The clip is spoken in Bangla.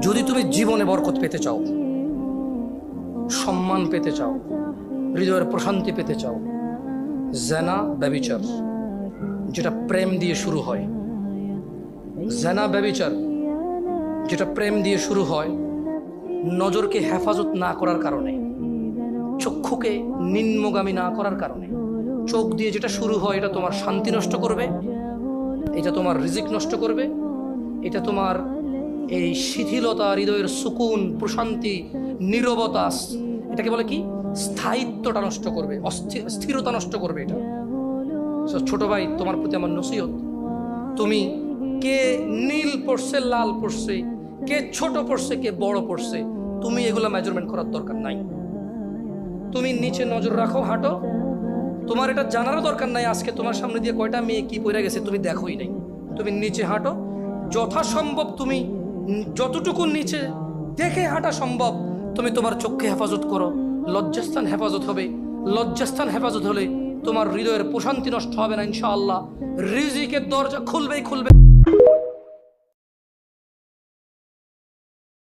যদি তুমি জীবনে বরকত পেতে চাও, সম্মান পেতে চাও, হৃদয়ের প্রশান্তি পেতে চাও, জেনা ব্যভিচার যেটা প্রেম দিয়ে শুরু হয়, জেনা ব্যভিচার যেটা প্রেম দিয়ে শুরু হয়, নজরকে হেফাজত না করার কারণে, চক্ষুকে নিম্নগামী না করার কারণে, চোখ দিয়ে যেটা শুরু হয় এটা তোমার শান্তি নষ্ট করবে, এটা তোমার রিজিক নষ্ট করবে, এটা তোমার এই শিথিলতা, হৃদয়ের সুকুন, প্রশান্তি, নীরবতা, এটাকে বলে কি স্থায়িত্বটা নষ্ট করবে, স্থিরতা নষ্ট করবে এটা। ছোট ভাই, তোমার প্রতি আমার নসিহত, তুমি কে নীল পড়ছে, লাল পড়ছে, কে ছোট পড়ছে, কে বড় পড়ছে, তুমি এগুলো মেজারমেন্ট করার দরকার নাই। তুমি নিচে নজর রাখো, হাঁটো, তোমার এটা জানারও দরকার নাই আজকে তোমার সামনে দিয়ে কয়টা মেয়ে কি পড়ে গেছে তুমি দেখোই নাই। তুমি নিচে হাঁটো, যথাসম্ভব তুমি যতটুকু নিচে দেখে হাঁটা সম্ভব তুমি তোমার চোখকে হেফাজত করো। লজ্জাস্থান হেফাজত হবে, লজ্জাস্থান হেফাজত হলে তোমার হৃদয়ের প্রশান্তি নষ্ট হবে না ইনশাআল্লাহ। রিজিকের দরজা খুলবেই খুলবে।